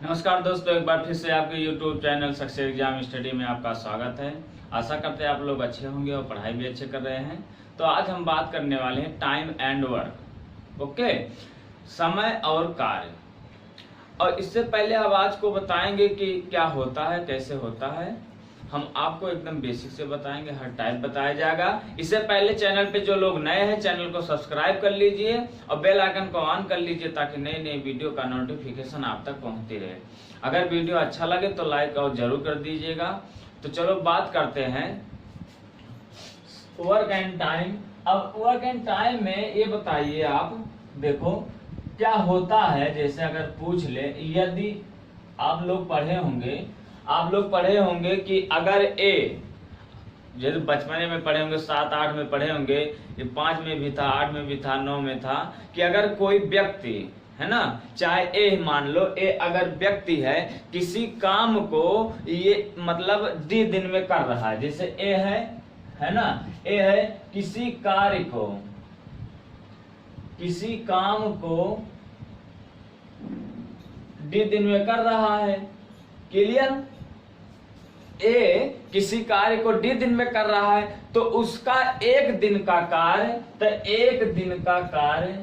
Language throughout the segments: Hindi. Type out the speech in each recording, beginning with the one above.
नमस्कार दोस्तों, एक बार फिर से आपके YouTube channel success exam study में आपका स्वागत है। आशा करते हैं आप लोग अच्छे होंगे और पढ़ाई भी अच्छे कर रहे हैं। तो आज हम बात करने वाले हैं टाइम एंड वर्क। ओके, समय और कार्य। और इससे पहले अब आज को बताएंगे कि क्या होता है, कैसे होता है। हम आपको एकदम बेसिक से बताएंगे, हर टाइप बताया जाएगा। इससे पहले चैनल पे जो लोग नए हैं चैनल को सब्सक्राइब कर लीजिए और बेल आइकन को ऑन कर लीजिए ताकि नई नई वीडियो का नोटिफिकेशन आप तक पहुंचती रहे। अगर वीडियो अच्छा लगे तो लाइक और जरूर कर दीजिएगा। तो चलो बात करते हैं वर्क एंड टाइम। अब वर्क एंड टाइम में ये बताइए आप, देखो क्या होता है। जैसे अगर पूछ ले, यदि आप लोग पढ़े होंगे कि अगर ए, जैसे बचपने में पढ़े होंगे, 7-8 में पढ़े होंगे, ये 5 में भी था, 8 में भी था, 9 में था, कि अगर कोई व्यक्ति है ना, चाहे ए मान लो, ए अगर व्यक्ति है किसी काम को ये मतलब डी दिन में कर रहा है। जैसे ए है ना, ए है किसी काम को डी दिन में कर रहा है। क्लियर? ए किसी कार्य को डी दिन में कर रहा है तो उसका एक दिन का कार्य, तो एक दिन का कार्य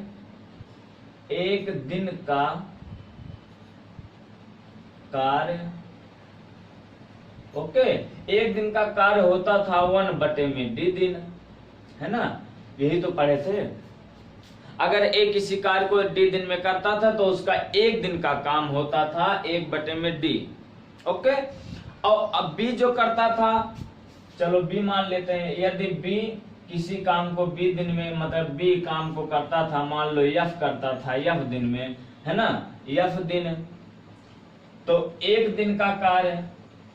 ओके, एक दिन का कार्य होता था 1/डी दिन, है ना, यही तो पढ़े थे। अगर ए किसी कार्य को डी दिन में करता था तो उसका एक दिन का काम होता था 1/डी। ओके, और अब बी जो करता था, चलो बी मान लेते हैं, यदि बी किसी काम को बी दिन में, मतलब बी काम को करता था, मान लो एफ करता था एफ दिन में, है ना, एफ दिन, तो एक दिन का कार्य,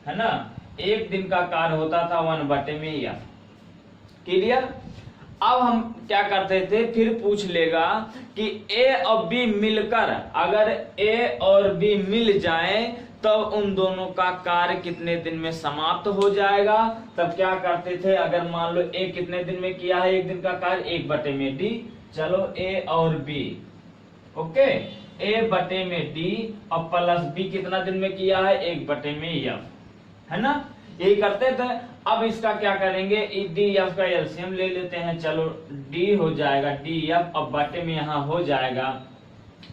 है ना, एक दिन का कार्य होता था 1/एफ। क्लियर? अब हम क्या करते थे, फिर पूछ लेगा कि ए और बी मिलकर, अगर ए और बी मिल जाएं तब उन दोनों का कार्य कितने दिन में समाप्त हो जाएगा। तब क्या करते थे, अगर मान लो ए कितने दिन में किया है एक दिन का कार्य, 1/डी। चलो ए और बी, ओके, 1/डी और प्लस बी कितना दिन में किया है, 1/एफ, है ना, यही करते थे। अब इसका क्या करेंगे, डी एफ का एलसीएम ले लेते हैं। चलो डी हो जाएगा डी एफ, और बटे में यहाँ हो जाएगा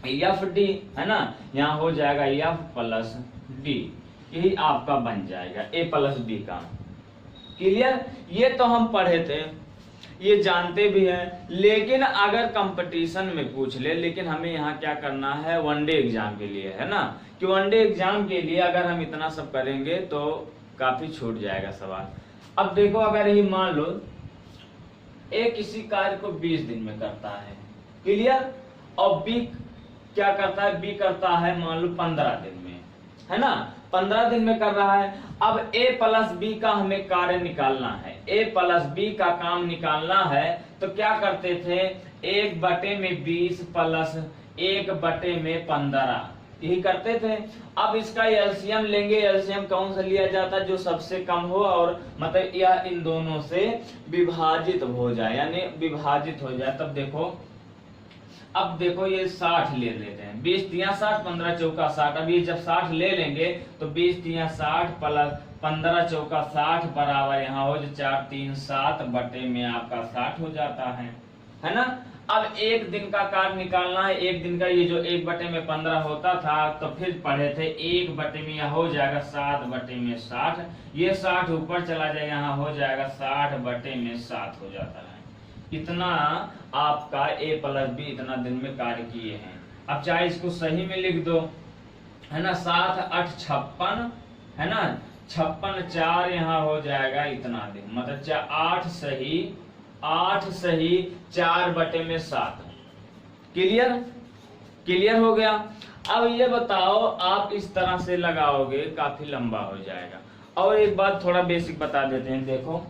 एफ डी, है ना, यहाँ हो जाएगा एफ प्लस डी, यही आपका बन जाएगा ए प्लस बी का। क्लियर? ये तो हम पढ़े थे, ये जानते भी हैं, लेकिन अगर कंपटीशन में पूछ ले, लेकिन हमें यहाँ क्या करना है, वनडे एग्जाम के लिए, है ना, कि वनडे एग्जाम के लिए अगर हम इतना सब करेंगे तो काफी छूट जाएगा सवाल। अब देखो, अगर यही मान लो ए किसी कार्य को 20 दिन में करता है, क्लियर, और बी क्या करता है, बी करता है मान लो 15 दिन में, है ना, 15 दिन में कर रहा है। अब ए प्लस बी का हमें कार्य निकालना है, ए प्लस बी का काम निकालना है, तो क्या करते थे, 1/20 प्लस 1/15, यही करते थे। अब इसका एलसीएम लेंगे, एलसीएम कौन सा लिया जाता है, जो सबसे कम हो और मतलब यह इन दोनों से विभाजित हो जाए, यानी विभाजित हो जाए। तब देखो, अब देखो ये 60 ले लेते हैं, 20 तिया 60, 15 चौका 60। अब ये जब 60 ले लेंगे तो 20 तिया 60 प्लस 15 चौका 60 बराबर यहाँ हो जाए 4 3 7 में आपका 60 हो जाता है ना। अब एक दिन का कार्य निकालना है, एक दिन का, ये जो 1/15 होता था, तो फिर पढ़े थे 1 में यहाँ हो जाएगा 7/60, ये 60 ऊपर चला जाएगा, यहाँ हो जाएगा 60/7 हो जाता है। इतना आपका ए प्लस बी इतना दिन में कार्य किए हैं। अब चाहे इसको सही में लिख दो, है ना, 7 8 56, है ना, 56 4 यहाँ हो जाएगा इतना दिन, मतलब 8 सही 4/7। क्लियर हो गया? अब ये बताओ, आप इस तरह से लगाओगे काफी लंबा हो जाएगा। और एक बात थोड़ा बेसिक बता देते हैं, देखो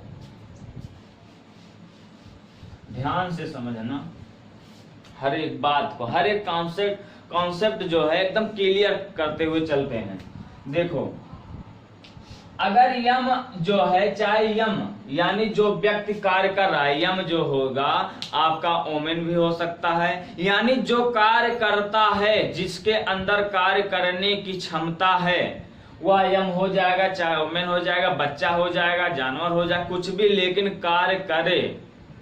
ध्यान से समझना, हर एक बात को, हर एक कॉन्सेप्ट जो है एकदम क्लियर करते हुए चलते हैं। देखो अगर यम जो है, चाहे यम यानी जो व्यक्ति कार्य कर रहा है, यम जो होगा आपका ओमेन भी हो सकता है, यानी जो कार्य करता है, जिसके अंदर कार्य करने की क्षमता है, वह यम हो जाएगा, चाहे ओमेन हो जाएगा, बच्चा हो जाएगा, जानवर हो जाए, कुछ भी, लेकिन कार्य करे,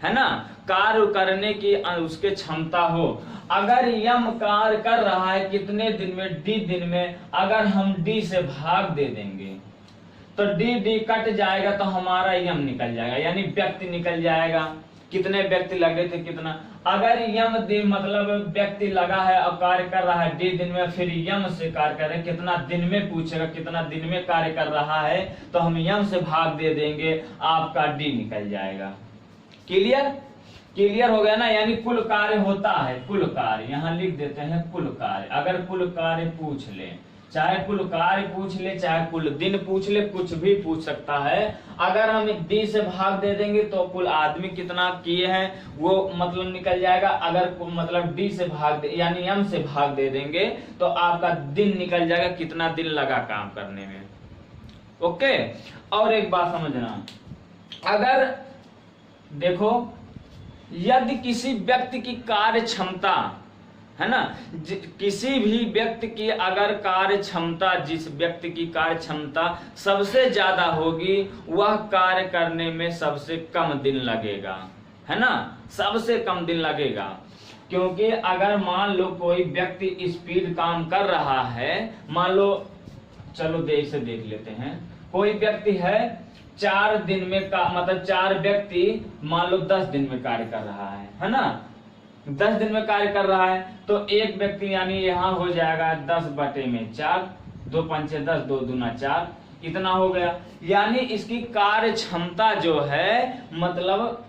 है ना, कार्य करने की उसके क्षमता हो। अगर यम कार्य कर रहा है कितने दिन में, डी दिन में, अगर हम डी से भाग दे देंगे तो डी कट जाएगा तो हमारा यम निकल जाएगा, यानी व्यक्ति निकल जाएगा। कितने व्यक्ति लगे थे, कितना, अगर यम दिन मतलब व्यक्ति लगा है और कार्य कर रहा है डी दिन में, फिर यम से कार्य करें कितना दिन में, पूछेगा कितना दिन में कार्य कर रहा है, तो हम यम से भाग दे देंगे, आपका डी निकल जाएगा। क्लियर, क्लियर हो गया ना। यानी कुल कार्य होता है, कुल कार्य यहां लिख देते हैं, कुल कार्य। अगर कुल कार्य पूछ ले, चाहे कुल कार्य पूछ ले, चाहे कुल दिन पूछ ले, कुछ भी पूछ सकता है। अगर हम डी से भाग दे देंगे तो कुल आदमी कितना किए हैं वो मतलब निकल जाएगा। अगर मतलब डी से भाग दे यानी एम से भाग दे देंगे तो आपका दिन निकल जाएगा, कितना दिन लगा काम करने में। ओके, और एक बात समझना, अगर देखो यदि किसी व्यक्ति की कार्य क्षमता है ना, किसी भी व्यक्ति की अगर कार्य क्षमता, जिस व्यक्ति की कार्य क्षमता सबसे ज्यादा होगी वह कार्य करने में सबसे कम दिन लगेगा, है ना, सबसे कम दिन लगेगा। क्योंकि अगर मान लो कोई व्यक्ति स्पीड काम कर रहा है, मान लो, चलो देख से देख लेते हैं, कोई व्यक्ति है 4 दिन में का मतलब 4 व्यक्ति मान लो 10 दिन में कार्य कर रहा है ना, 10 दिन में कार्य कर रहा है, तो एक व्यक्ति यानी यहाँ हो जाएगा 10/4, 2 पंचे 10, 2 दूना 4, इतना हो गया। यानी इसकी कार्य क्षमता जो है मतलब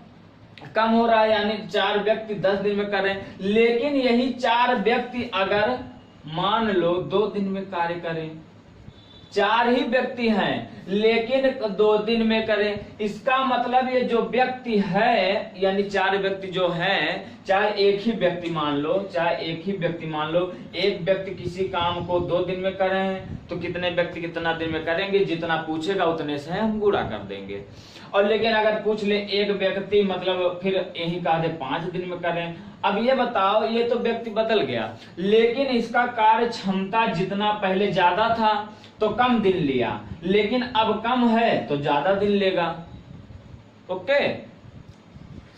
कम हो रहा है, यानी 4 व्यक्ति 10 दिन में कर रहे हैं। लेकिन यही 4 व्यक्ति अगर मान लो 2 दिन में कार्य करें, 4 ही व्यक्ति हैं लेकिन 2 दिन में करें, इसका मतलब ये जो व्यक्ति है यानी 4 व्यक्ति जो हैं, चाहे एक ही व्यक्ति मान लो, चाहे एक ही व्यक्ति मान लो, एक व्यक्ति किसी काम को 2 दिन में कर रहे हैं तो कितने व्यक्ति कितना दिन में करेंगे, जितना पूछेगा उतने से हम गुणा कर देंगे। और लेकिन अगर पूछ ले एक व्यक्ति मतलब फिर यही कहा दे 5 दिन में करें। अब ये बताओ, ये तो व्यक्ति बदल गया लेकिन इसका कार्य क्षमता जितना पहले ज्यादा था तो कम दिन लिया, लेकिन अब कम है तो ज्यादा दिन लेगा। ओके,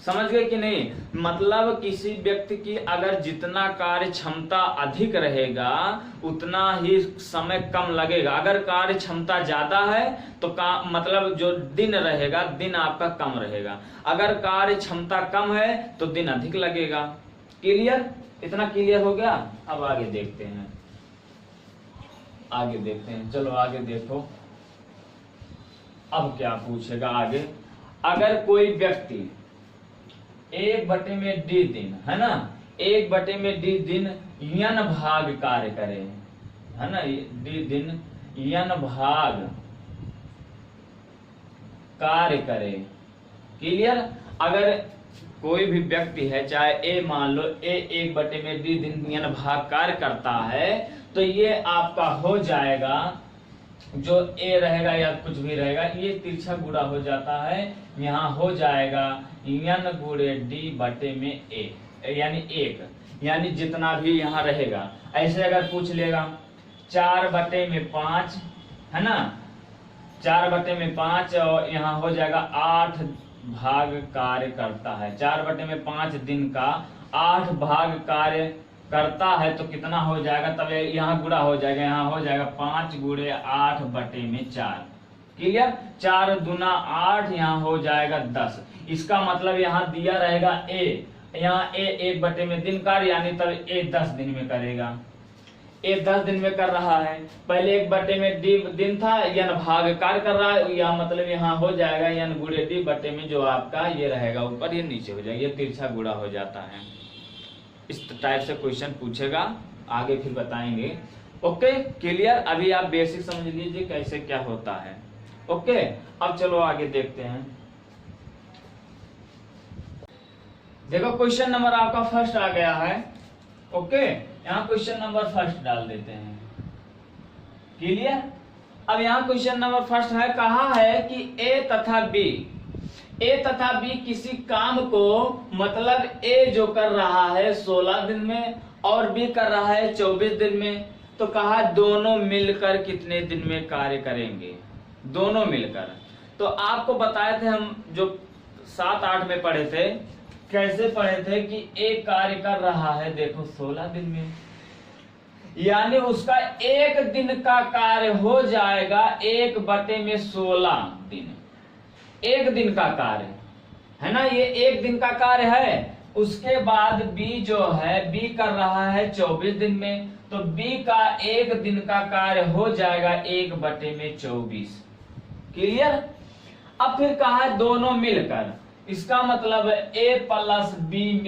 समझ गए कि नहीं? मतलब किसी व्यक्ति की अगर जितना कार्य क्षमता अधिक रहेगा उतना ही समय कम लगेगा। अगर कार्य क्षमता ज्यादा है तो मतलब जो दिन रहेगा, दिन आपका कम रहेगा। अगर कार्य क्षमता कम है तो दिन अधिक लगेगा। क्लियर? इतना क्लियर हो गया? अब आगे देखते हैं, आगे देखते हैं। चलो आगे देखो, अब क्या पूछेगा आगे। अगर कोई व्यक्ति 1/d दिन, है ना, 1/d दिन n भाग कार्य करे, है ना, d दिन n भाग कार्य करे। क्लियर? अगर कोई भी व्यक्ति है, चाहे a मान लो, a 1/d दिन n भाग कार्य करता है तो ये आपका हो जाएगा, जो a रहेगा या कुछ भी रहेगा, ये तिरछा गुणा हो जाता है, यहाँ हो जाएगा n गुणे d/a, यानी 1, यानी जितना भी यहाँ रहेगा। ऐसे अगर पूछ लेगा 4/5, है ना, 4/5 और यहाँ हो जाएगा 8 भाग कार्य करता है। 4/5 दिन का 8 भाग कार्य करता है तो कितना हो जाएगा, तब यहाँ गुणा हो जाएगा, यहाँ हो जाएगा 5 गुणे 8/4। क्लियर? 4 दूना 8, यहाँ हो जाएगा 10। इसका मतलब यहाँ दिया रहेगा a, यहाँ a 1/, दिन कार्य, यानी तब a 10 दिन में करेगा। a 10 दिन में कर रहा है, पहले 1/d दिन था, n भाग कार्य कर रहा है, यह मतलब यहाँ हो जाएगा n गुणे d/, जो आपका ये रहेगा ऊपर, ये नीचे हो जाएगा, ये तिरछा गुणा हो जाता है। इस टाइप से क्वेश्चन पूछेगा, आगे फिर बताएंगे। Okay, clear? अभी आप बेसिक समझ लीजिए कैसे क्या होता है। ओके, अब चलो आगे देखते हैं। देखो क्वेश्चन नंबर आपका फर्स्ट आ गया है। ओके, यहाँ क्वेश्चन नंबर फर्स्ट डाल देते हैं। क्लियर? अब यहाँ क्वेश्चन नंबर फर्स्ट है, कहा है कि ए तथा बी किसी काम को मतलब ए जो कर रहा है 16 दिन में और बी कर रहा है 24 दिन में, तो कहा दोनों मिलकर कितने दिन में कार्य करेंगे, दोनों मिलकर। तो आपको बताए थे हम जो 7-8 में पढ़े थे, कैसे पढ़े थे कि एक कार्य कर रहा है देखो 16 दिन में, यानी उसका एक दिन का कार्य हो जाएगा 1/16 दिन, एक दिन का कार्य है ना, ये एक दिन का कार्य है। उसके बाद बी जो है, बी कर रहा है 24 दिन में, तो बी का एक दिन का कार्य हो जाएगा 1/24। क्लियर। अब फिर कहा है दोनों मिलकर, इसका मतलब ए प्लस बी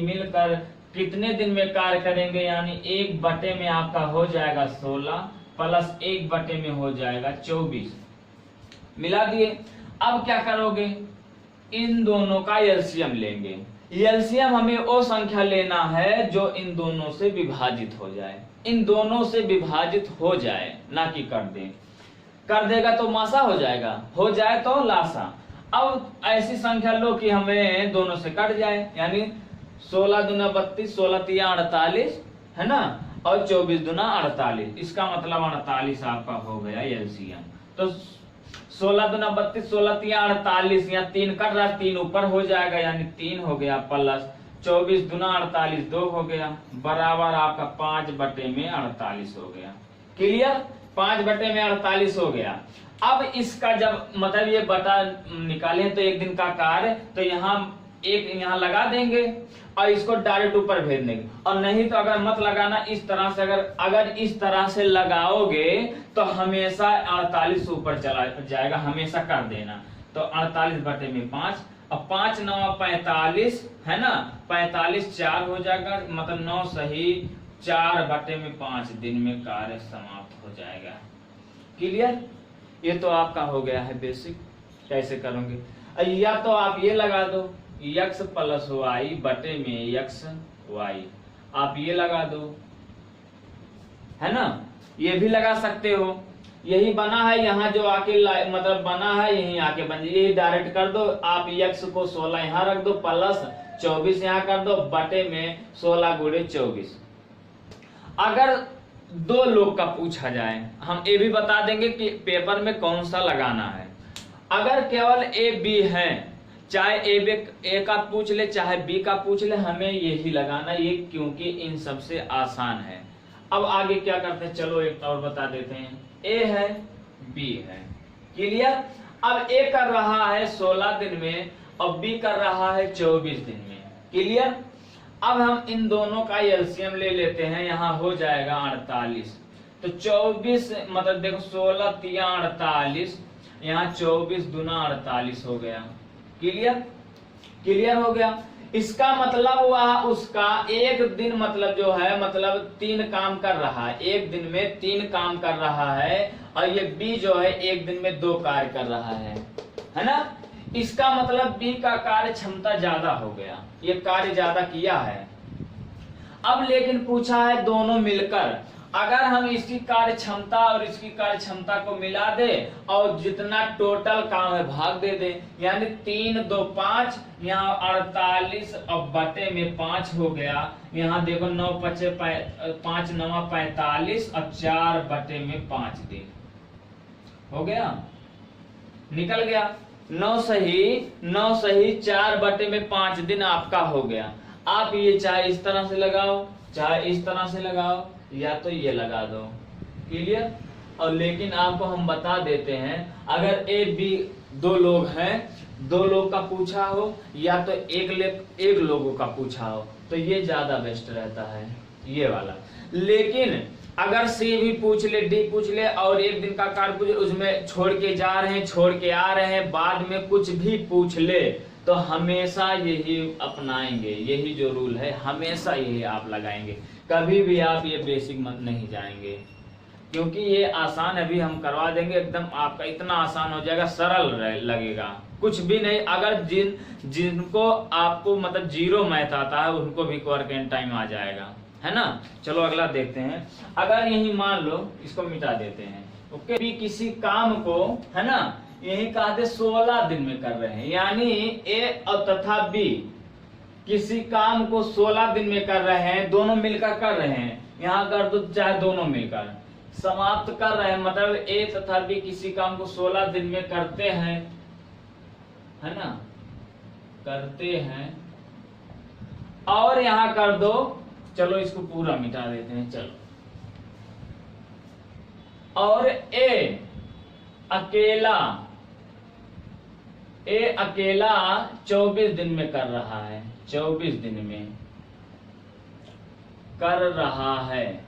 मिलकर कितने दिन में कार्य करेंगे, यानी 1/, में आपका हो जाएगा 16 प्लस 1/, में हो जाएगा 24, मिला दिए। अब क्या करोगे, इन दोनों का एलसीएम लेंगे। एलसीएम हमें वो संख्या लेना है जो इन दोनों से विभाजित हो जाए, इन दोनों से विभाजित हो जाए, ना कि कर दे। कर देगा तो मासा हो जाएगा, हो जाए तो लासा। अब ऐसी संख्या लो कि हमें दोनों से कट जाए, यानी 16 दूना 32, 16 तिया 48 है ना, और 24 दूना 48, इसका मतलब 48 आपका हो गया एलसीएम। तो 16 दूना 32, 16 तिया 48, यहाँ 3 कट रहा, 3 ऊपर हो जाएगा, यानी 3 हो गया, प्लस 24 दूना 48 2 हो गया, बराबर आपका 5/48 हो गया। क्लियर, 5/48 हो गया। अब इसका जब मतलब ये बटा निकाले तो एक दिन का कार्य, तो यहाँ लगा देंगे और इसको डायरेक्ट ऊपर भेज देंगे, और नहीं तो अगर मत लगाना इस तरह से, अगर इस तरह से लगाओगे तो हमेशा 48 ऊपर चला जाएगा, हमेशा कर देना। तो 48/5, और 5 9 45 है ना, 45 4 हो जाएगा, मतलब 9 सही 4/5 दिन में कार्य समाप्त हो जाएगा। क्लियर, ये तो आपका हो गया है बेसिक, कैसे करोगे। या तो आप ये लगा दो x + y बटे में x y, आप ये लगा दो, है ना, ये भी लगा सकते हो। यही बना है, यहाँ जो आके मतलब बना है यही आके बन जाए, यही डायरेक्ट कर दो। आप x को 16 यहाँ रख दो, प्लस 24 यहाँ कर दो, बटे में 16 × 24। अगर 2 लोग का पूछा जाए, हम ये भी बता देंगे कि पेपर में कौन सा लगाना है। अगर केवल ए बी है, चाहे ए का पूछ ले चाहे बी का पूछ ले, हमें यही लगाना, ये क्योंकि इन सबसे आसान है। अब आगे क्या करते हैं, चलो एक और बता देते हैं। ए है, बी है, क्लियर। अब ए कर रहा है 16 दिन में और बी कर रहा है 24 दिन में, क्लियर। अब हम इन दोनों का एलसीएम ले लेते हैं, यहाँ हो जाएगा 48। तो 24 मतलब देखो 16 तिया 48, यहाँ 24 दूना 48 हो गया। क्लियर हो गया। इसका मतलब हुआ उसका एक दिन मतलब जो है, मतलब 3 काम कर रहा है, एक दिन में 3 काम कर रहा है, और ये बी जो है एक दिन में 2 कार्य कर रहा है ना। इसका मतलब बी का कार्य क्षमता ज्यादा हो गया, ये कार्य ज्यादा किया है। अब लेकिन पूछा है दोनों मिलकर, अगर हम इसकी कार्य क्षमता और इसकी कार्य क्षमता को मिला दे और जितना टोटल काम है भाग दे दे, यानी 3 2 5, यहाँ 48 और बटे में 5 हो गया। यहाँ देखो 9 5 5 9 45 और 4/5 दिन हो गया, निकल गया। 9 सही 4/5 दिन आपका हो गया। आप ये चाहे इस तरह से लगाओ, चाहे इस तरह से लगाओ, या तो ये लगा दो, क्लियर। और लेकिन आपको हम बता देते हैं, अगर ए बी 2 लोग हैं, 2 लोग का पूछा हो या तो एक लोगों का पूछा हो, तो ये ज्यादा बेस्ट रहता है, ये वाला। लेकिन अगर सी भी पूछ ले, डी पूछ ले और एक दिन का कार्य पूछ, उसमें छोड़ के जा रहे हैं, छोड़ के आ रहे हैं, बाद में कुछ भी पूछ ले, तो हमेशा यही अपनाएंगे, यही जो रूल है हमेशा यही आप लगाएंगे, कभी भी आप ये बेसिक मत नहीं जाएंगे, क्योंकि ये आसान अभी हम करवा देंगे, एकदम आपका इतना आसान हो जाएगा, सरल लगेगा, कुछ भी नहीं। अगर जिनको आपको मतलब 0 मैथ आता है उनको भी क्वारंटाइन टाइम आ जाएगा, है ना। चलो अगला देखते हैं। अगर यही मान लो, इसको मिटा देते हैं, ओके। भी किसी काम को, है ना, यही कहा थे 16 दिन में कर रहे हैं, यानी ए और तथा बी किसी काम को 16 दिन में कर रहे हैं, दोनों मिलकर कर रहे हैं। यहाँ कर दो चाहे दोनों मिलकर समाप्त कर रहे हैं, मतलब ए तथा बी किसी काम को 16 दिन में करते हैं, है ना, करते हैं। और यहां कर दो, चलो इसको पूरा मिटा देते हैं, चलो। और ए अकेला 24 दिन में कर रहा है, 24 दिन में कर रहा है,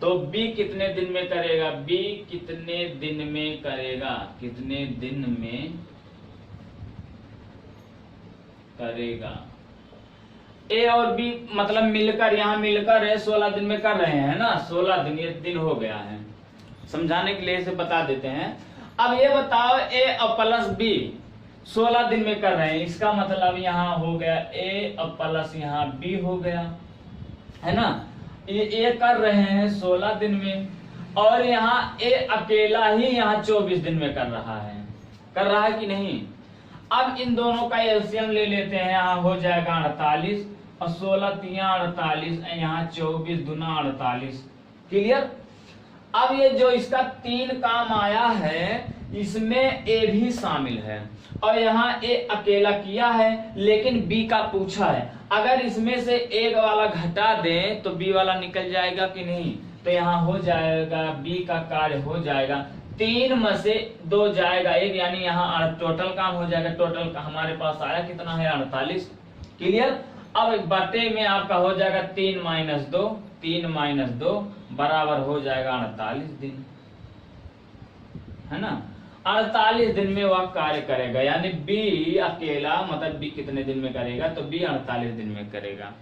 तो बी कितने दिन में करेगा? बी कितने दिन में करेगा? कितने दिन में करेगा? ए और बी मतलब मिलकर, यहां मिलकर है 16 दिन में कर रहे हैं ना, 16 दिन, ये दिन हो गया है। समझाने के लिए इसे बता देते हैं। अब ये बताओ ए और प्लस बी 16 दिन में कर रहे हैं, इसका मतलब यहाँ हो गया ए और प्लस यहाँ बी हो गया, है ना। ये कर रहे हैं 16 दिन में, और यहाँ ए अकेला ही यहाँ 24 दिन में कर रहा है कि नहीं। अब इन दोनों का एलसीएम ले लेते हैं, यहाँ हो जाएगा 48 और 16 तिया 48, यहाँ 24 दूना 48। क्लियर। अब ये जो इसका 3 काम आया है, इसमें ए भी शामिल है, और यहाँ ए अकेला किया है, लेकिन बी का पूछा है। अगर इसमें से एक वाला घटा दें तो बी वाला निकल जाएगा कि नहीं, तो यहाँ हो जाएगा बी का कार्य हो जाएगा 3 में से 2 जाएगा 1, यानी यहाँ टोटल काम हो जाएगा। टोटल का हमारे पास आया कितना है? 48। क्लियर। अब बटे में आपका हो जाएगा 3 - 2, 3 - 2 बराबर हो जाएगा 48 दिन, है ना। 48 दिन में वह कार्य करेगा, यानी बी अकेला, मतलब बी कितने दिन में करेगा? तो बी 48 दिन में करेगा,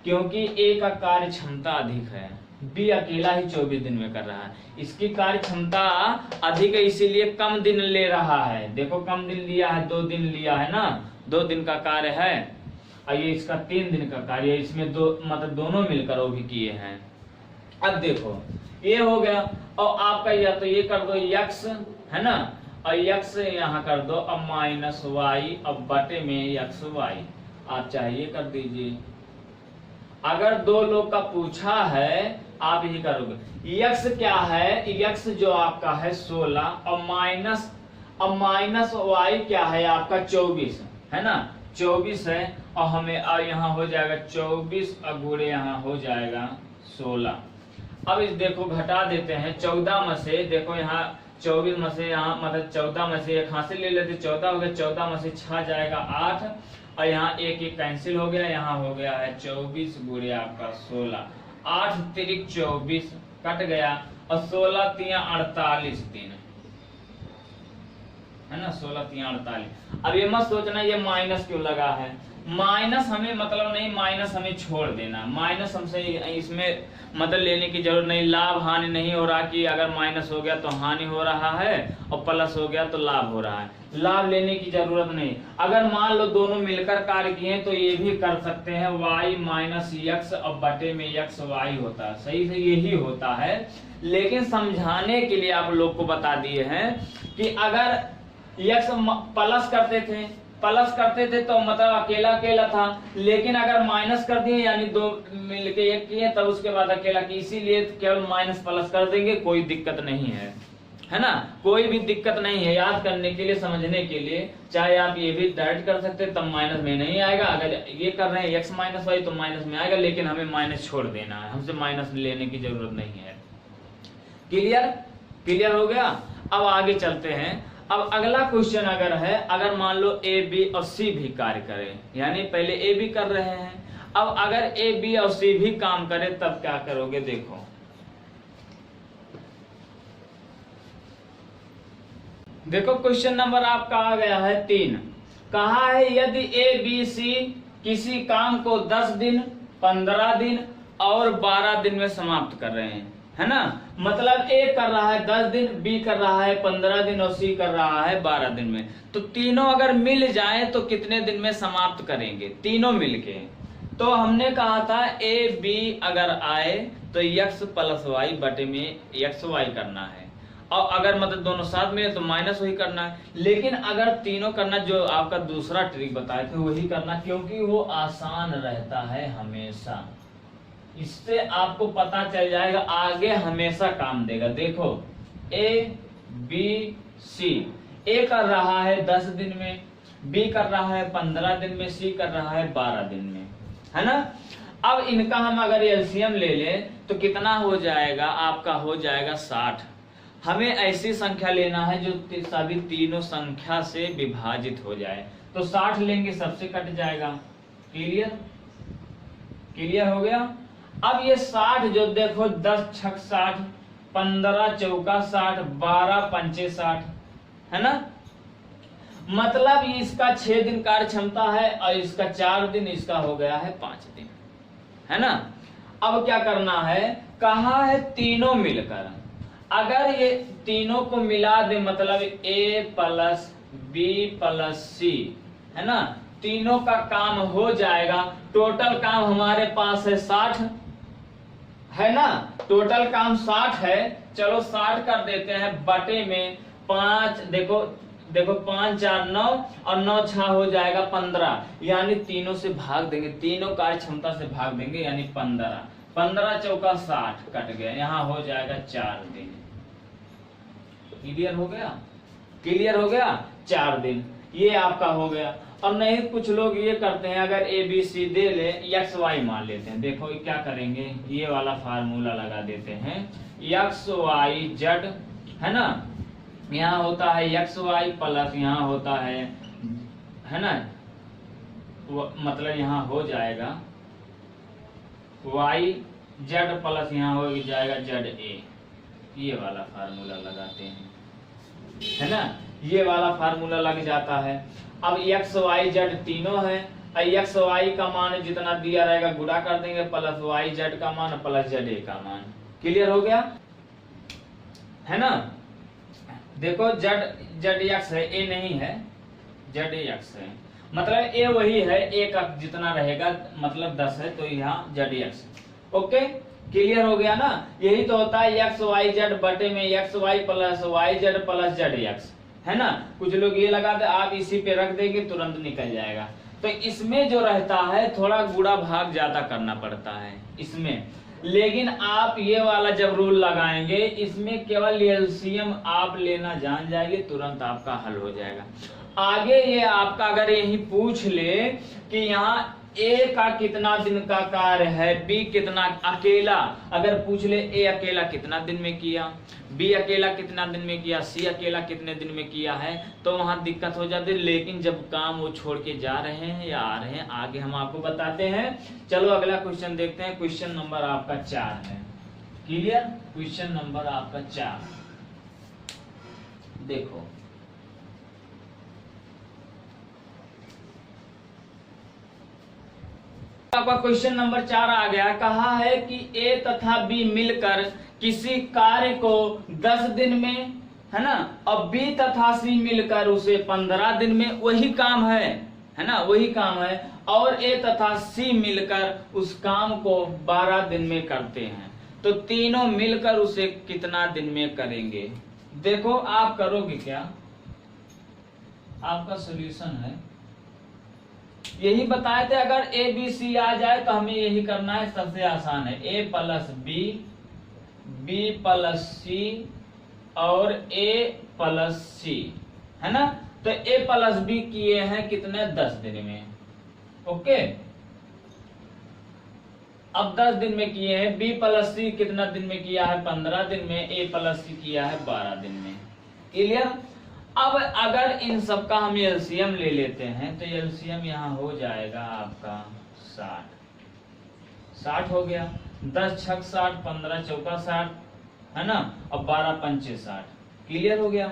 क्योंकि ए का कार्य क्षमता अधिक है, बी अकेला ही 24 दिन में कर रहा है। इसकी कार्य क्षमता अधिक है, इसीलिए कम दिन ले रहा है। देखो कम दिन लिया है, 2 दिन लिया है ना, 2 दिन का कार्य है, और ये इसका 3 दिन का कार्य है। इसमें मतलब दोनों मिलकर वो भी किए हैं। अब देखो ये हो गया, और आपका या तो ये कर दो x, है ना, और x यहाँ कर दो, अब -y, अब बटे में xy, आप चाहिए कर दीजिए। अगर 2 लोग का पूछा है, आप यही करोगे। x क्या है? x जो आपका है 16, और माइनस y क्या है आपका 24, है ना, 24 है, और हमें यहाँ हो जाएगा 24 और गुणे यहाँ हो जाएगा 16। अब इस देखो घटा देते हैं 14 में से, देखो यहाँ 24 में से, यहाँ मतलब 14 में से एक हाथ से ले लेते, 14 हो गया, 14 में से 6 जाएगा 8, और यहाँ एक कैंसिल हो गया, यहाँ हो गया है 24 गुणे आपका 16, 8 तिरिक 24 कट गया, और 16 तिया 48 दिन, है ना, 16 तिया 48। अब ये मत सोचना ये माइनस क्यों लगा है, माइनस हमें मतलब नहीं, माइनस हमें छोड़ देना, माइनस हमसे इसमें मतलब लेने की जरूरत नहीं। लाभ हानि नहीं हो रहा कि अगर माइनस हो गया तो हानि हो रहा है, और प्लस हो गया तो लाभ हो रहा है, लाभ लेने की जरूरत नहीं। अगर मान लो दोनों मिलकर कार्य किए तो ये भी कर सकते हैं, y - x और बटे में x y होता है, सही से यही होता है। लेकिन समझाने के लिए आप लोग को बता दिए हैं कि अगर x प्लस करते थे तो मतलब अकेला अकेला था, लेकिन अगर माइनस कर दिए यानी 2 मिलके 1 किए तब उसके बाद अकेला की, इसीलिए केवल माइनस प्लस कर देंगे, कोई दिक्कत नहीं है ना, कोई भी दिक्कत नहीं है। याद करने के लिए, समझने के लिए, चाहे आप ये भी डायरेक्ट कर सकते हैं, तब माइनस में नहीं आएगा। अगर ये कर रहे हैं x - y तो माइनस में आएगा, लेकिन हमें माइनस छोड़ देना है, हमसे माइनस लेने की जरूरत नहीं है। क्लियर हो गया। अब आगे चलते हैं। अब अगला क्वेश्चन अगर है, अगर मान लो ए बी और सी भी कार्य करें, यानी पहले ए बी कर रहे हैं, अब अगर ए बी और सी भी काम करे तब क्या करोगे? देखो क्वेश्चन नंबर आपका आ गया है 3। कहा है यदि ए बी सी किसी काम को 10 दिन, 15 दिन और 12 दिन में समाप्त कर रहे हैं, है ना, मतलब ए कर रहा है 10 दिन, बी कर रहा है 15 दिन और सी कर रहा है 12 दिन में, तो तीनों अगर मिल जाए तो कितने दिन में समाप्त करेंगे? तीनों मिलके तो हमने कहा था ए बी अगर आए तो x प्लस वाई बटे में एक्स वाई करना है, और अगर मतलब दोनों साथ में है तो माइनस वही करना है। लेकिन अगर तीनों करना, जो आपका दूसरा ट्रिक बताए थे वही करना, क्योंकि वो आसान रहता है हमेशा। इससे आपको पता चल जाएगा, आगे हमेशा काम देगा। देखो ए बी सी, ए कर रहा है 10 दिन में, बी कर रहा है 15 दिन में, सी कर रहा है 12 दिन में, है ना। अब इनका हम अगर एलसीएम ले लें तो कितना हो जाएगा, आपका हो जाएगा 60। हमें ऐसी संख्या लेना है जो सभी तीनों संख्या से विभाजित हो जाए, तो 60 लेंगे, सबसे कट जाएगा। क्लियर, क्लियर हो गया। अब ये 60 जो देखो 10 छक 60, 15 चौका 60, 12 पंचे 60, है ना। मतलब इसका 6 दिन कार्य क्षमता है और इसका 4 दिन, इसका हो गया है 5 दिन, है ना। अब क्या करना है, कहा है तीनों मिलकर, अगर ये तीनों को मिला दे, मतलब ए प्लस बी प्लस सी, है ना, तीनों का काम हो जाएगा। टोटल काम हमारे पास है 60, है ना, टोटल काम 60 है। चलो 60 कर देते हैं, बटे में 5, देखो 5 4 9 और 9 6 हो जाएगा 15, यानी तीनों से भाग देंगे, तीनों कार्य क्षमता से भाग देंगे, यानी 15, 15 चौका 60 कट गया, यहाँ हो जाएगा 4 दिन। क्लियर हो गया, क्लियर हो गया, 4 दिन ये आपका हो गया। और नहीं कुछ लोग ये करते हैं, अगर ए बी सी दे ले, एक्स वाई मान लेते हैं। देखो क्या करेंगे, ये वाला फार्मूला लगा देते हैं, एक्स वाई जेड, है ना, यहाँ होता है एक्स वाई प्लस यहाँ होता है ना, मतलब यहाँ हो जाएगा वाई जेड प्लस यहाँ हो जाएगा जेड ए। ये वाला फार्मूला लगाते हैं, है ना, ये वाला फार्मूला लग जाता है। अब एक्स वाई जेड तीनों है, एक्स वाई का मान जितना दिया रहेगा गुणा कर देंगे, प्लस वाई जेड का मान प्लस जेड ए का मान। क्लियर हो गया, है ना। देखो जेड एक्स है, ए नहीं है, जेड एक्स है, मतलब ए वही है, ए का जितना रहेगा मतलब 10 है, तो यहाँ जेड एक्स। ओके, क्लियर हो गया ना। यही तो होता है एक्स वाई जेड बटे में X Y plus Y Z plus Z X, है ना। कुछ लोग ये लगा दे, आप इसी पे रख देंगे तुरंत निकल जाएगा। तो इसमें जो रहता है थोड़ा गुणा भाग ज्यादा करना पड़ता है इसमें, लेकिन आप ये वाला जब रूल लगाएंगे, इसमें केवल एलसीएम आप लेना जान जाएंगे, तुरंत आपका हल हो जाएगा। आगे ये आपका अगर यही पूछ ले कि यहाँ ए का कितना दिन का कार्य है, बी कितना अकेला, अगर पूछ ले ए अकेला कितना दिन में किया, बी अकेला कितना दिन में किया, सी अकेला कितने दिन में किया है, तो वहां दिक्कत हो जाती है। लेकिन जब काम वो छोड़ के जा रहे हैं या आ रहे हैं, आगे हम आपको बताते हैं। चलो अगला क्वेश्चन देखते हैं। क्वेश्चन नंबर आपका 4 है। क्लियर, क्वेश्चन नंबर आपका 4 देखो, आपका क्वेश्चन नंबर 4 आ गया। कहा है कि ए तथा बी मिलकर किसी कार्य को 10 दिन में, है ना, और बी तथा सी मिलकर उसे 15 दिन में, वही काम है ना, वही काम है, और ए तथा सी मिलकर उस काम को 12 दिन में करते हैं, तो तीनों मिलकर उसे कितना दिन में करेंगे। देखो आप करोगे क्या, आपका सॉल्यूशन है, यही बताए थे। अगर ए बी सी आ जाए तो हमें यही करना है, सबसे आसान है। ए प्लस बी, बी प्लस सी और ए प्लस सी, है ना। तो ए प्लस बी किए हैं कितने, 10 दिन में। ओके, अब 10 दिन में किए हैं। बी प्लस सी कितना दिन में किया है, 15 दिन में। ए प्लस सी किया है 12 दिन में। क्लियर। अब अगर इन सब का हम एलसीएम ले लेते हैं तो एलसीएम यहाँ हो जाएगा आपका 60 हो गया। 10 छक 60, 15 चौका 60, है ना, और 12 पंचे 60। क्लियर हो गया।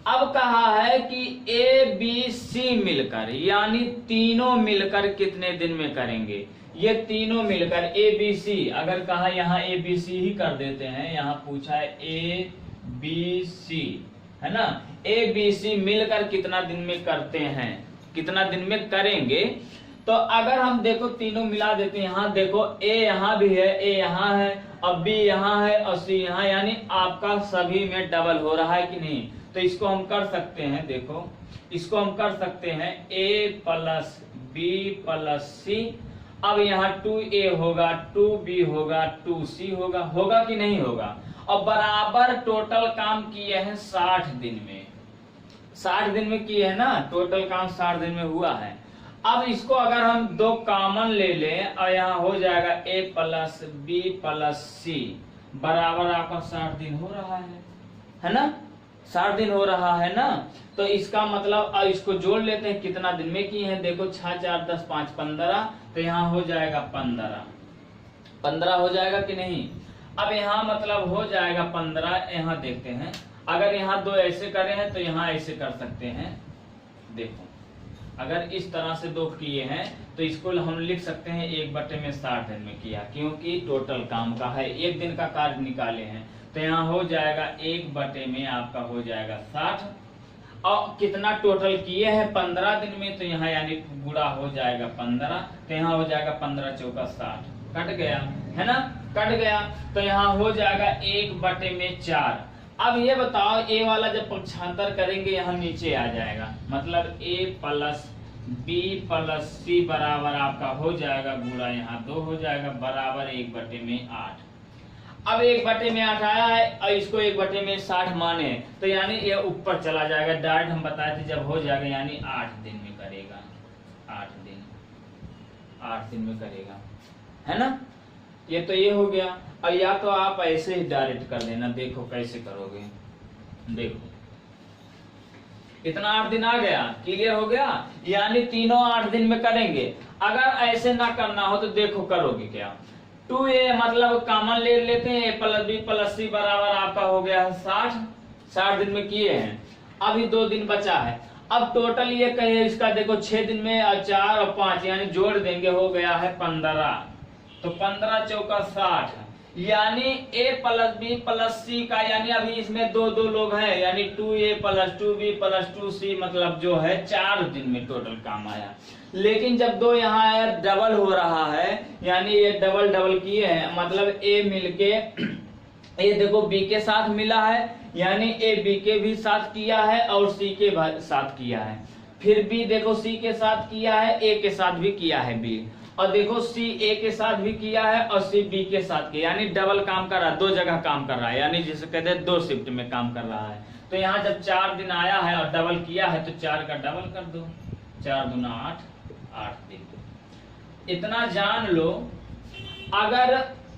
अब कहा है कि ए बी सी मिलकर, यानी तीनों मिलकर कितने दिन में करेंगे। ये तीनों मिलकर ए बी सी, अगर कहा यहाँ ए बी सी ही कर देते हैं, यहाँ पूछा है ए बी सी, है ना, ए बी सी मिलकर कितना दिन में करते हैं, कितना दिन में करेंगे। तो अगर हम देखो तीनों मिला देते हैं, यहाँ देखो ए यहाँ भी है, ए यहाँ है, अब बी यहाँ है और सी यहाँ, यानी आपका सभी में डबल हो रहा है कि नहीं। तो इसको हम कर सकते हैं, देखो इसको हम कर सकते हैं ए प्लस बी प्लस सी। अब यहाँ 2a होगा, 2b होगा, 2c होगा, होगा कि नहीं होगा। और बराबर टोटल काम किए हैं 60 दिन में, 60 दिन में किए हैं ना, टोटल काम 60 दिन में हुआ है। अब इसको अगर हम दो कॉमन ले लें और यहाँ हो जाएगा a प्लस बी प्लस सी बराबर आपका 60 दिन हो रहा है ना, 60 दिन हो रहा है ना। तो इसका मतलब अब इसको जोड़ लेते हैं, कितना दिन में किए हैं, देखो 6 4 10 5 15, तो यहाँ हो जाएगा 15 हो जाएगा कि नहीं। अब यहाँ मतलब हो जाएगा 15, यहाँ देखते हैं, अगर यहाँ दो ऐसे करे हैं तो यहाँ ऐसे कर सकते हैं। देखो अगर इस तरह से दो किए हैं तो इसको हम लिख सकते हैं 1/60 दिन में किया, क्योंकि टोटल काम का है, एक दिन का कार्य निकाले हैं। तो यहाँ हो जाएगा 1/में आपका हो जाएगा 60, और कितना टोटल किए हैं 15 दिन में, तो यहाँ यानी गुणा हो जाएगा 15, तो यहाँ हो जाएगा 15 चौका 60, कट गया है ना, कट गया। तो यहाँ हो जाएगा 1/4। अब ये बताओ ए वाला जब पक्षांतर करेंगे यहाँ नीचे आ जाएगा, मतलब a प्लस बी प्लस सी बराबर आपका हो जाएगा गुणा यहाँ 2 हो जाएगा बराबर 1/8। अब 1/8 आया है और इसको 1/60 माने तो यानी ये ऊपर चला जाएगा, डायरेक्ट हम बताए थे जब हो जाएगा यानी 8 दिन में करेगा, 8 दिन में करेगा, है ना। ये तो ये हो गया। और या तो आप ऐसे ही डायरेक्ट कर देना, देखो कैसे करोगे, देखो इतना 8 दिन आ गया, क्लियर हो गया, यानी तीनों 8 दिन में करेंगे। अगर ऐसे ना करना हो तो देखो करोगे क्या, 2a मतलब कॉमन ले लेते हैं, a प्लस बी प्लस सी बराबर आपका हो गया है 60 दिन में किए हैं, अभी 2 दिन बचा है। अब टोटल ये कहे इसका देखो 6 दिन में 4 और 5 यानी जोड़ देंगे हो गया है 15, तो 15 चौका 60, यानी a प्लस बी प्लस सी का, यानी अभी इसमें दो लोग हैं, यानी 2a plus 2b plus 2c मतलब जो है 4 दिन में टोटल काम आया। लेकिन जब दो यहाँ आया डबल हो रहा है, यानी ये डबल किए हैं, मतलब a मिलके ये देखो b के साथ मिला है, यानी a b के भी साथ किया है और c के साथ किया है, फिर b देखो c के साथ किया है, a के साथ भी किया है b, और देखो C A के साथ भी किया है और C B के साथ किया, यानी डबल काम कर रहा है, 2 जगह काम कर रहा है, यानी जिसे कहते हैं 2 शिफ्ट में काम कर रहा है। तो यहाँ जब 4 दिन आया है और डबल किया है तो 4 का डबल कर दो, 4 दूना 8 दिन। इतना जान लो, अगर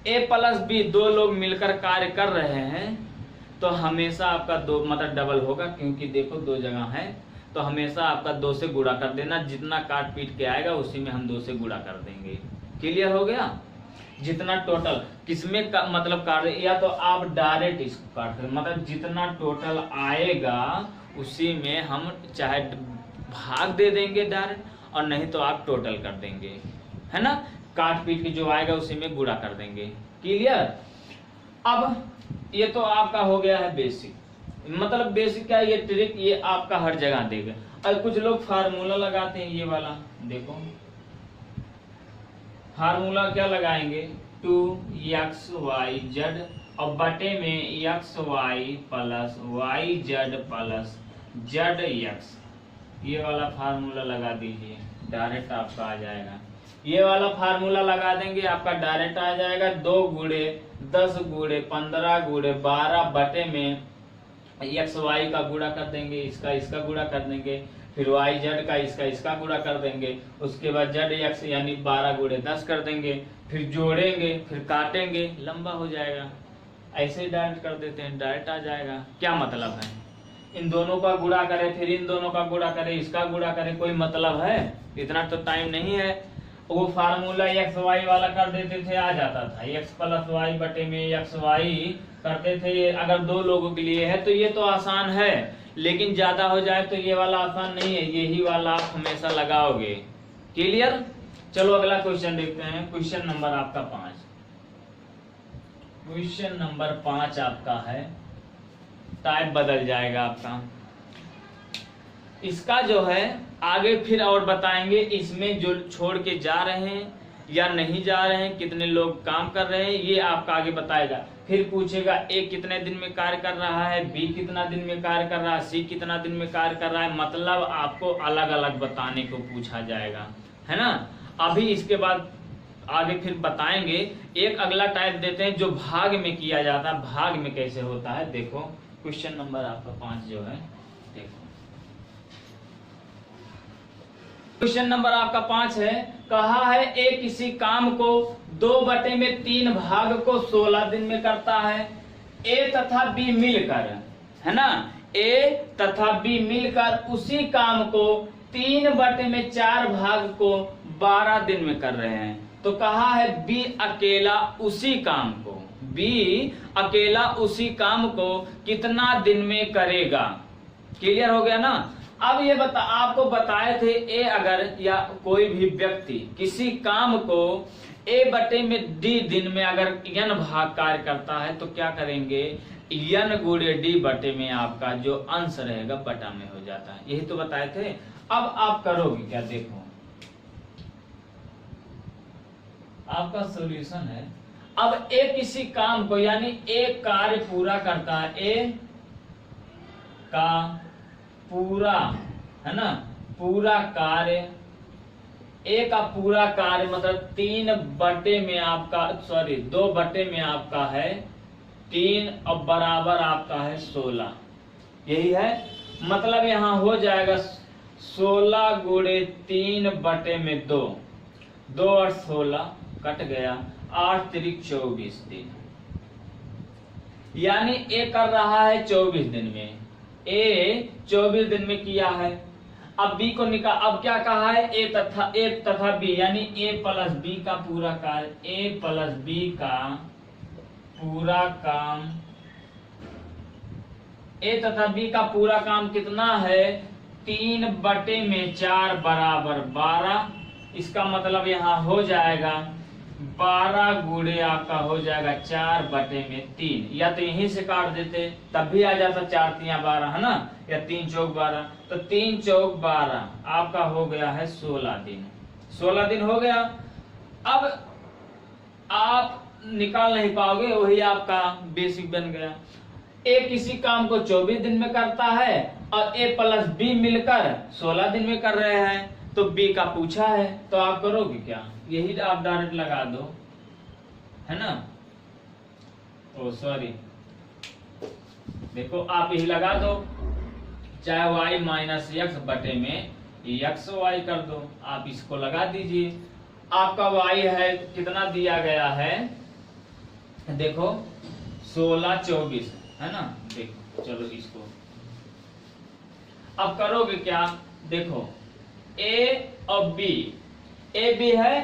A प्लस B 2 लोग मिलकर कार्य कर रहे हैं तो हमेशा आपका 2 मतलब डबल होगा, क्योंकि देखो 2 जगह है, तो हमेशा आपका 2 से गुणा कर देना, जितना काट पीट के आएगा उसी में हम 2 से गुणा कर देंगे, क्लियर हो गया। जितना टोटल किसमें का, मतलब कार्य, या तो आप डायरेक्ट इसको काट दें, मतलब जितना टोटल आएगा उसी में हम चाहे भाग दे देंगे डायरेक्ट, और नहीं तो आप टोटल कर देंगे, है ना, काट पीट के जो आएगा उसी में गुणा कर देंगे, क्लियर। अब ये तो आपका हो गया है बेसिक, मतलब बेसिक क्या, ये ट्रिक ये आपका हर जगह देगा। और कुछ लोग फार्मूला लगाते हैं, ये वाला देखो फार्मूला क्या लगाएंगे, 2xyz और बटे में xy plus yz plus zx, ये वाला फार्मूला लगा दीजिए, डायरेक्ट आपका आ जाएगा। ये वाला फार्मूला लगा देंगे आपका डायरेक्ट आ जाएगा, 2 गुणे 10 गुणे 15 गुणे 12 बटे में एक्स वाई का गुणा कर देंगे, इसका गुणा कर देंगे, फिर वाई जेड का इसका गुणा कर देंगे, उसके बाद जेड एक्स यानी 12 गुणे 10 कर देंगे, फिर जोड़ेंगे, फिर काटेंगे, लंबा हो जाएगा। ऐसे डायरेक्ट कर देते हैं, डायरेक्ट आ जाएगा। क्या मतलब है, इन दोनों का गुणा करें, फिर इन दोनों का गुणा करें, इसका गुणा करें, कोई मतलब है, इतना तो टाइम नहीं है। वो फार्मूला एक्स वाई वाला कर देते थे, आ जाता था, एक्स प्लस वाई बटे में एक्स वाई करते थे, अगर 2 लोगों के लिए है तो ये तो आसान है, लेकिन ज्यादा हो जाए तो ये वाला आसान नहीं है, यही वाला आप हमेशा लगाओगे, क्लियर। चलो अगला क्वेश्चन देखते हैं, क्वेश्चन नंबर आपका 5, क्वेश्चन नंबर 5 आपका है, टाइप बदल जाएगा आपका। इसका जो है आगे फिर और बताएंगे, इसमें जो छोड़ के जा रहे हैं या नहीं जा रहे हैं, कितने लोग काम कर रहे हैं, ये आपका आगे बताएगा। फिर पूछेगा ए कितने दिन में कार्य कर रहा है, बी कितना दिन में कार्य कर रहा है, सी कितना दिन में कार्य कर रहा है, मतलब आपको अलग अलग बताने को पूछा जाएगा, है ना। अभी इसके बाद आगे फिर बताएंगे। एक अगला टाइप देते हैं जो भाग में किया जाता है, भाग में कैसे होता है। देखो क्वेश्चन नंबर आपका 5 जो है, देखो क्वेश्चन नंबर आपका 5 है, कहा है ए किसी काम को 2/3 भाग को 16 दिन में करता है। ए तथा बी मिलकर, है ना, ए तथा बी मिलकर उसी काम को 3/4 भाग को 12 दिन में कर रहे हैं। तो कहा है बी अकेला उसी काम को, बी अकेला उसी काम को कितना दिन में करेगा। क्लियर हो गया ना। अब ये आपको बताए थे ए अगर या कोई भी व्यक्ति किसी काम को A/D दिन में अगर n भाग कार्य करता है तो क्या करेंगे, n गुणे d बटे में आपका जो अंश रहेगा बटा में हो जाता है। यही तो बताए थे। अब आप करोगे क्या, देखो आपका सॉल्यूशन है। अब ए किसी काम को यानी ए कार्य पूरा करता है, ए का पूरा, है ना, पूरा कार्य, ए का पूरा कार्य मतलब 2 बटे में आपका है 3 और बराबर आपका है 16। यही है मतलब यहां हो जाएगा 16 गुणे 3 बटे में 2, 2 और 16 कट गया, 8 तिरिक 24 दिन, यानी ए कर रहा है 24 दिन में, ए 24 दिन में किया है। अब बी को निकाल, अब क्या कहा है, ए तथा बी यानी ए प्लस बी का पूरा कार्य, ए प्लस बी का पूरा काम, ए तथा बी का पूरा काम कितना है 3/4 बराबर 12। इसका मतलब यहाँ हो जाएगा 12 गुणे आपका हो जाएगा 4/3, या तो यहीं से काट देते तब भी आ जाता 4 3 12, है ना, या 3 चौक 12, तो 3 चौक 12 आपका हो गया है 16 दिन, 16 दिन हो गया। अब आप निकाल नहीं पाओगे, वही आपका बेसिक बन गया। ए किसी काम को 24 दिन में करता है और ए प्लस बी मिलकर 16 दिन में कर रहे हैं, तो बी का पूछा है, तो आप करोगे क्या, यही आप डायरेक्ट लगा दो, है ना। ओ सॉरी, देखो आप यही लगा दो, चाहे y माइनस x बटे में xy कर दो, आप इसको लगा दीजिए। आपका y है कितना दिया गया है, देखो 16 24, है ना। देखो चलो इसको अब करोगे क्या, देखो a और b, ए बी है,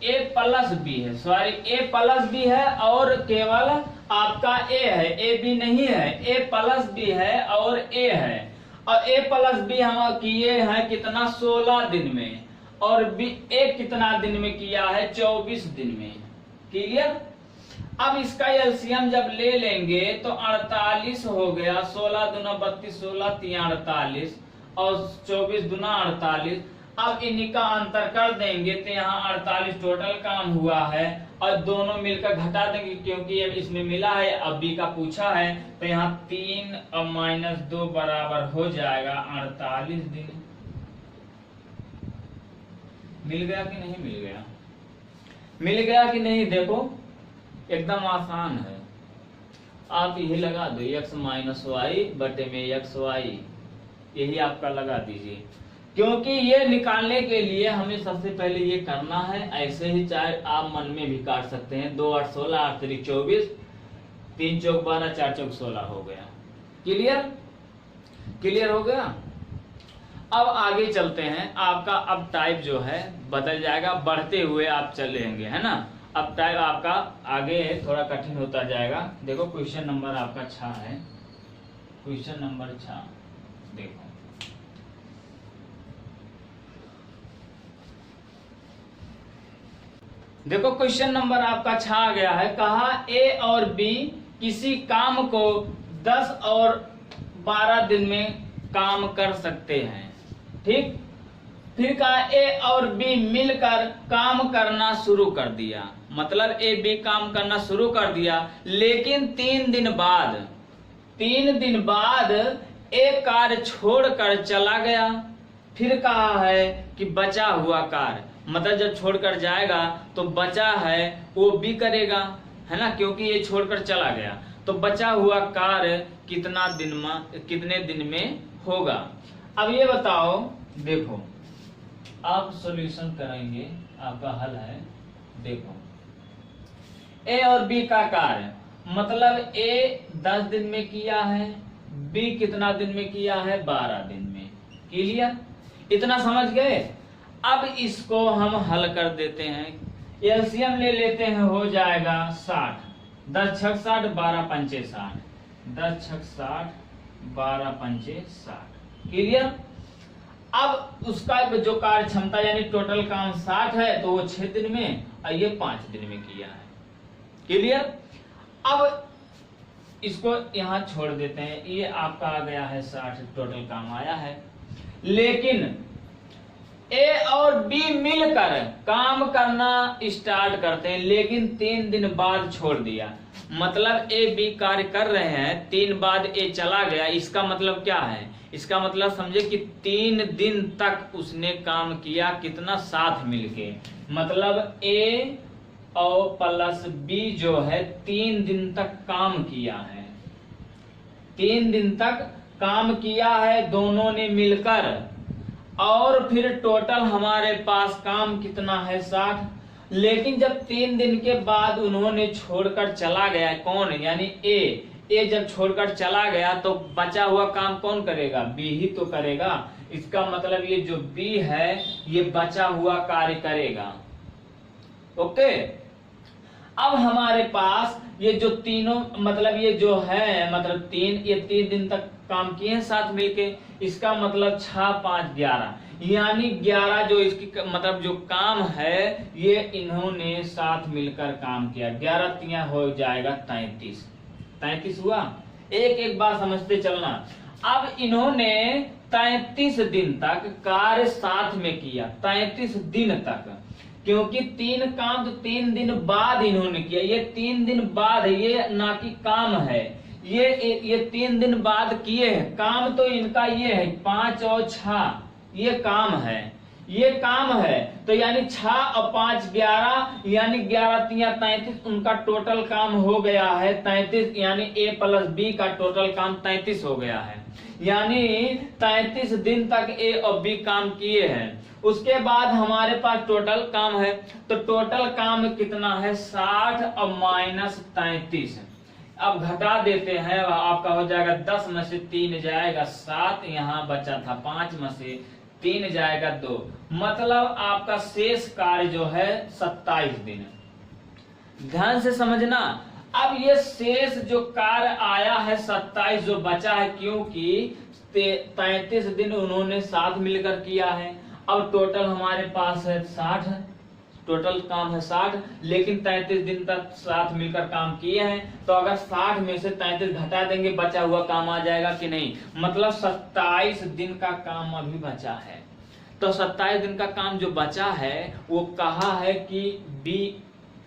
ए प्लस बी है, सॉरी ए प्लस बी है और केवल आपका ए है, ए बी नहीं है, ए प्लस बी है और ए है, और ए प्लस बी हम किए हैं कितना 16 दिन में, और बी ए कितना दिन में किया है 24 दिन में। क्लियर। अब इसका एलसीएम जब ले लेंगे तो 48 हो गया, 16 दूना 32, 16 3 48 और 24 दूना 48। अब इनका अंतर कर देंगे तो यहाँ 48 टोटल काम हुआ है, और दोनों मिलकर घटा देंगे क्योंकि इसमें मिला है, अब बी का पूछा है, तो यहाँ 3 और -2 बराबर हो जाएगा 48 दिन। मिल गया कि नहीं मिल गया, मिल गया कि नहीं, देखो एकदम आसान है। आप यही लगा दो x माइनस वाई बटे में xy, यही आपका लगा दीजिए, क्योंकि ये निकालने के लिए हमें सबसे पहले ये करना है। ऐसे ही चाहे आप मन में भी काट सकते हैं, 2 8 16 8 3 24, 3 चौक 12 4 चौक 16 हो गया। क्लियर, क्लियर हो गया। अब आगे चलते हैं, आपका अब टाइप जो है बदल जाएगा, बढ़ते हुए आप चलेंगे, है ना। अब टाइप आपका आगे थोड़ा कठिन होता जाएगा। देखो क्वेश्चन नंबर आपका 6 है, क्वेश्चन नंबर 6 देखो, देखो क्वेश्चन नंबर आपका 6 आ गया है। कहा ए और बी किसी काम को 10 और 12 दिन में काम कर सकते हैं। ठीक, फिर कहा ए और बी मिलकर काम करना शुरू कर दिया, मतलब ए बी काम करना शुरू कर दिया, लेकिन 3 दिन बाद एक कार्य छोड़कर चला गया। फिर कहा है कि बचा हुआ कार्य, मतलब जब छोड़कर जाएगा तो बचा है वो बी करेगा, है ना, क्योंकि ये छोड़कर चला गया। तो बचा हुआ कार्य कितने दिन में होगा। अब ये बताओ, देखो आप सॉल्यूशन करेंगे, आपका हल है। देखो ए और बी का कार्य, मतलब ए 10 दिन में किया है, बी कितना दिन में किया है, 12 दिन में। क्लियर, इतना समझ गए। अब इसको हम हल कर देते हैं, एलसीएम ले लेते हैं, हो जाएगा 60, 10 छक 60, 12 पंचे 60, 10 छक 60, 12 पंचे 60। क्लियर। अब उसका जो कार्य क्षमता यानी टोटल काम 60 है, तो वो 6 दिन में और ये 5 दिन में किया है। क्लियर। अब इसको यहां छोड़ देते हैं, ये आपका आ गया है 60, टोटल काम आया है। लेकिन ए और बी मिलकर काम करना स्टार्ट करते हैं, लेकिन 3 दिन बाद छोड़ दिया। मतलब ए बी कार्य कर रहे हैं, 3 बाद ए चला गया। इसका मतलब क्या है, इसका मतलब समझे कि 3 दिन तक उसने काम किया, कितना, साथ मिलके। मतलब ए और प्लस बी जो है 3 दिन तक काम किया है, 3 दिन तक काम किया है दोनों ने मिलकर। और फिर टोटल हमारे पास काम कितना है, 60। लेकिन जब 3 दिन के बाद उन्होंने छोड़कर चला गया, कौन, यानी ए जब छोड़कर चला गया तो बचा हुआ काम कौन करेगा, बी ही तो करेगा। इसका मतलब ये जो बी है ये बचा हुआ कार्य करेगा। ओके। अब हमारे पास ये जो तीनों, मतलब ये जो है, मतलब ये 3 दिन तक काम किए हैं साथ मिलके। इसका मतलब 6, 5, 11, यानी 11 जो इसकी मतलब जो काम है ये इन्होंने साथ मिलकर काम किया। 11 तिया हो जाएगा 33 हुआ। एक बात समझते चलना। अब इन्होंने 33 दिन तक कार्य साथ में किया, 33 दिन तक, क्योंकि 3 काम तो 3 दिन बाद इन्होंने किया। ये 3 दिन बाद, ये ना कि काम है, ये 3 दिन बाद किए हैं। काम तो इनका ये है 5 और 6, ये काम है, ये काम है। तो यानी 6 और 5 11, यानी 11 तिया 33, उनका टोटल काम हो गया है 33, यानी ए प्लस बी का टोटल काम 33 हो गया है। यानी 33 दिन तक ए और बी काम किए हैं। उसके बाद हमारे पास टोटल काम है, तो टोटल काम कितना है, 60 और माइनस 33। अब घटा देते हैं, आपका हो जाएगा 10 में से 3 जाएगा 7, यहाँ बचा था 5 में से 3 जाएगा 2, मतलब आपका शेष कार्य जो है 27 दिन। ध्यान से समझना। अब ये शेष जो कार्य आया है 27 जो बचा है, क्योंकि 33 दिन उन्होंने साथ मिलकर किया है। अब टोटल हमारे पास है 60, टोटल काम है 60, लेकिन 33 दिन तक साथ मिलकर काम किए हैं। तो अगर 60 में से 33 घटा देंगे, बचा हुआ काम आ जाएगा कि नहीं, मतलब 27 दिन का काम अभी बचा है। तो 27 दिन का काम जो बचा है वो कहा है कि बी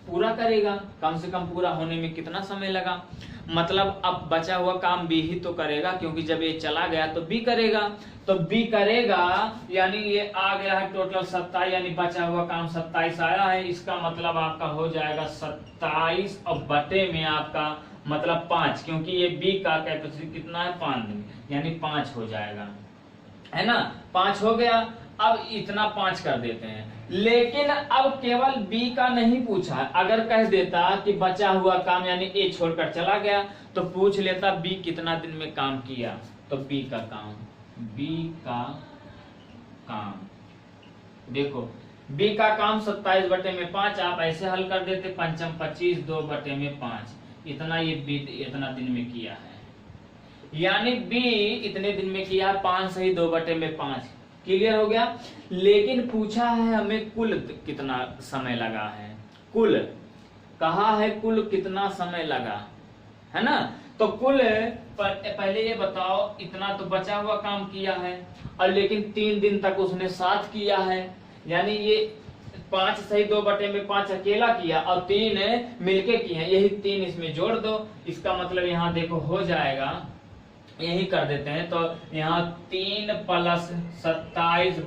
पूरा करेगा। कम से कम पूरा होने में कितना समय लगा, मतलब अब बचा हुआ काम बी ही तो करेगा, क्योंकि जब ये चला गया तो बी करेगा। तो बी करेगा, यानी ये आ गया है टोटल 27, यानी बचा हुआ काम 27 आया है। इसका मतलब आपका हो जाएगा 27 और बटे में आपका मतलब 5, क्योंकि ये बी का कैपेसिटी कितना है, 5 दिन, यानी 5 हो जाएगा, है ना। 5 हो गया। अब इतना 5 कर देते हैं। लेकिन अब केवल बी का नहीं पूछा। अगर कह देता कि बचा हुआ काम यानी ए छोड़कर चला गया, तो पूछ लेता बी कितना दिन में काम किया। तो बी का काम देखो, बी का काम 27 बटे में 5, आप ऐसे हल कर देते, पंचम 25, 2 बटे में 5, इतना ये बी इतना दिन में किया है, यानी बी इतने दिन में किया, 5 सही 2 बटे में 5। क्लियर हो गया। लेकिन पूछा है हमें कुल कितना समय लगा है, कुल कहा है कुल कितना समय लगा, है ना। तो कुल पहले ये बताओ, इतना तो बचा हुआ काम किया है, और लेकिन 3 दिन तक उसने 7 किया है, यानी ये 5 सही 2/5 अकेला किया और 3 मिलके किए हैं, यही 3 इसमें जोड़ दो। इसका मतलब यहाँ देखो हो जाएगा, यही कर देते हैं, तो यहाँ 3 + 27/5,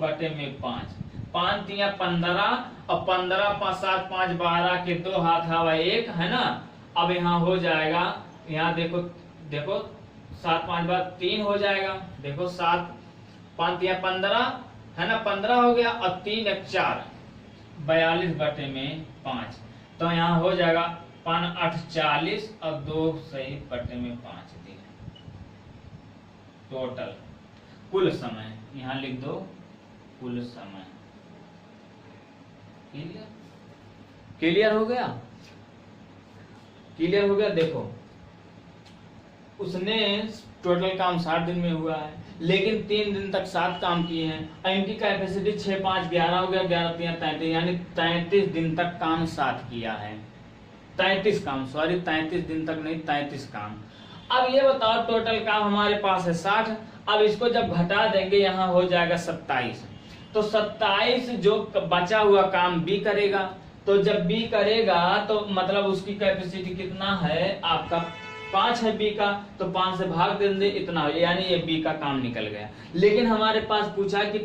5 × 15 और 15 × 7 = 5, 12 के 2 हाथ हवा 1 है ना। अब यहाँ हो जाएगा, यहाँ देखो 7 × 5 = 3 हो जाएगा, देखो 7 5 × 15 है ना, 15 हो गया, और 3 × 4 42/5, तो यहाँ हो जाएगा 5 × 8 = 40 और 2 सही बटे में 5 दिन टोटल। कुल समय यहाँ लिख दो, कुल समय। क्लियर हो गया? क्लियर हो गया? देखो उसने टोटल काम 60 दिन में हुआ है, लेकिन 3 दिन तक 7 काम किए हैं। इनकी कैपेसिटी 6 × 5 = 11 हो गया, 11 × 3 = 33, यानी 33 दिन तक काम 7 किया है। 33 काम, सॉरी 33 दिन तक नहीं, 33 काम। अब ये बताओ टोटल काम हमारे पास है 60, अब इसको जब घटा देंगे यहाँ हो जाएगा 27, तो 27 जो बचा हुआ काम बी करेगा, तो जब बी करेगा तो मतलब उसकी कैपेसिटी कितना है आपका 5 है बी का, तो 5 से भाग देंगे, इतना हो, यानी ये बी का काम निकल गया। लेकिन हमारे पास पूछा कि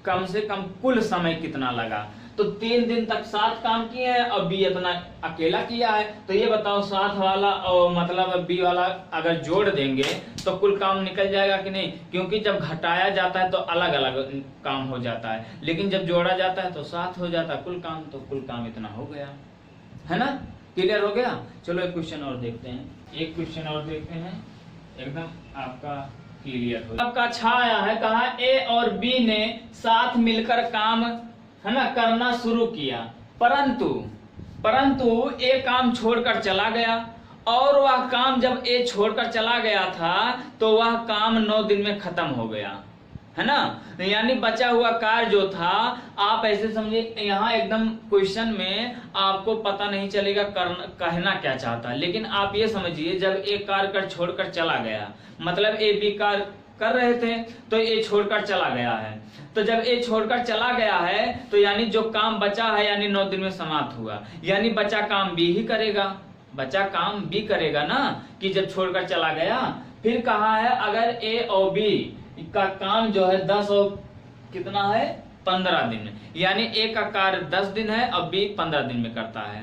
कम से कम कुल समय कितना लगा, तो 3 दिन तक 7 काम किए हैं और बी इतना अकेला किया है, तो ये बताओ 7 वाला और मतलब बी वाला अगर जोड़ देंगे तो कुल काम निकल जाएगा कि नहीं, क्योंकि जब घटाया जाता है तो अलग अलग काम हो जाता है, लेकिन जब जोड़ा जाता है तो 7 हो जाता है कुल काम, तो कुल काम इतना हो गया, है ना। क्लियर हो गया? चलो एक क्वेश्चन और देखते हैं, एक क्वेश्चन और देखते हैं, एकदम आपका क्लियर हो। आपका अच्छा आया है, कहा ए और बी ने साथ मिलकर काम है ना करना शुरू किया, परंतु ए काम छोड़कर चला गया, और वह काम जब ए छोड़कर चला गया था तो वह काम 9 दिन में खत्म हो गया, है ना। यानी बचा हुआ कार्य जो था, आप ऐसे समझिए, यहाँ एकदम क्वेश्चन में आपको पता नहीं चलेगा कहना क्या चाहता है, लेकिन आप ये समझिए जब ए कार्य कर छोड़कर चला गया, मतलब ए बी कार्य कर रहे थे तो ए छोड़कर चला गया है, तो जब ए छोड़कर चला गया है तो यानी जो काम बचा है यानी 9 दिन में समाप्त हुआ, यानी बचा काम बी ही करेगा, बचा काम बी करेगा ना, कि जब छोड़कर चला गया। फिर कहा है अगर ए और बी का काम जो है 10 और कितना है 15 दिन, यानी ए का कार्य 10 दिन है और बी 15 दिन में करता है।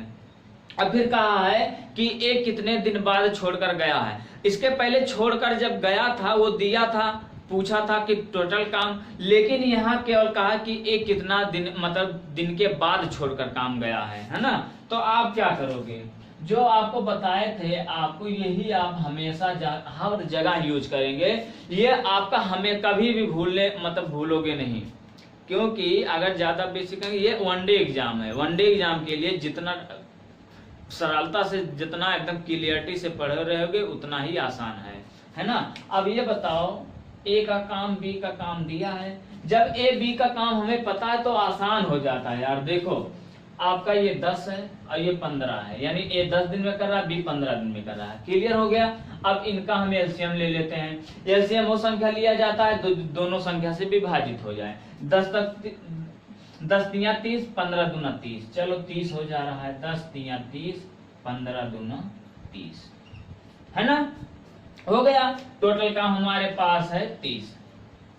अब फिर कहा है कि ए कितने दिन बाद छोड़कर गया है, इसके पहले छोड़कर जब गया था वो दिया था, पूछा था कि टोटल काम, लेकिन यहाँ केवल कहा कि ए कितना दिन मतलब दिन के बाद छोड़कर काम गया है ना। तो आप क्या करोगे, जो आपको बताए थे आपको यही आप हमेशा हर जगह यूज करेंगे, ये आपका हमें कभी भी भूलोगे नहीं, क्योंकि अगर ज्यादा बेसिक ये वनडे एग्जाम है, वनडे एग्जाम के लिए जितना सरलता से जितना एकदम क्लियरिटी से पढ़ रहोगे उतना ही आसान है ना। अब ये बताओ ए का काम बी का काम दिया है, जब ए बी का काम हमें पता है तो आसान हो जाता है यार। देखो आपका ये 10 है और ये 15 है, यानी ए 10 दिन में कर रहा है, बी 15 दिन में कर रहा है। क्लियर हो गया? अब इनका हम एलसीएम ले लेते हैं, एलसीएम वो संख्या लिया जाता है दोनों संख्या से विभाजित हो जाए, 10 तक 10 तिया 30, 15 दूना 30, चलो 30 हो जा रहा है, 10 तिया 30, 15 दूना 30, है ना, हो गया। टोटल का हमारे पास है 30।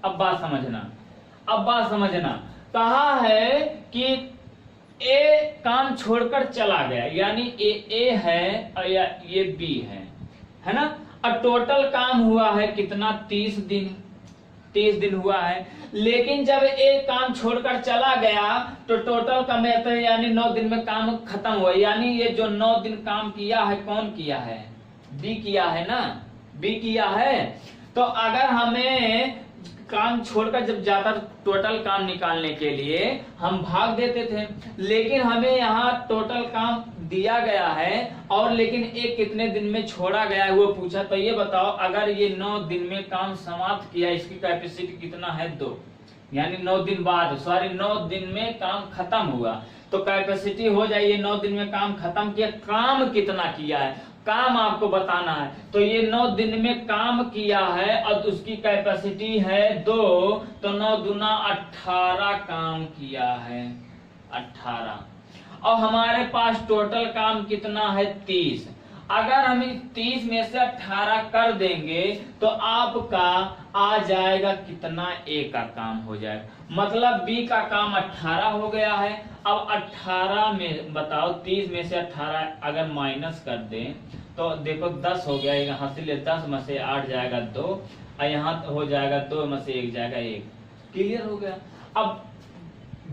अब बात समझना, कहा है कि ए काम छोड़कर चला गया, यानी ए है और ये बी है ना। और टोटल काम हुआ है कितना 30 दिन हुआ है, लेकिन जब ए काम छोड़कर चला गया तो टोटल का मतलब यानी 9 दिन में काम खत्म हुआ, यानी ये जो 9 दिन काम किया है कौन किया है, बी किया है ना, बी किया है। तो अगर हमें काम छोड़कर जब जाता टोटल काम निकालने के लिए हम भाग देते थे, लेकिन हमें यहाँ टोटल काम दिया गया है और लेकिन एक कितने दिन में छोड़ा गया है वो पूछा, तो ये बताओ अगर ये 9 दिन में काम समाप्त किया, इसकी कैपेसिटी कितना है 2, यानी 9 दिन बाद, सॉरी 9 दिन में काम खत्म हुआ। तो कैपेसिटी हो जाइए 9 दिन में काम खत्म किया, काम कितना किया है, काम आपको बताना है। तो ये 9 दिन में काम किया है और उसकी कैपेसिटी है 2, तो 9 दूना 18 काम किया है, 18। और हमारे पास टोटल काम कितना है 30। अगर हम 30 में से 18 कर देंगे तो आपका आ जाएगा कितना, ए का काम हो जाएगा, मतलब बी का काम 18 हो गया है। अब 18 में बताओ 30 में से 18 अगर माइनस कर दें तो देखो 10 हो गया, यहाँ से ले 10 में से 8 जाएगा 2 और यहाँ हो जाएगा 2 में से 1 जाएगा 1। क्लियर हो गया? अब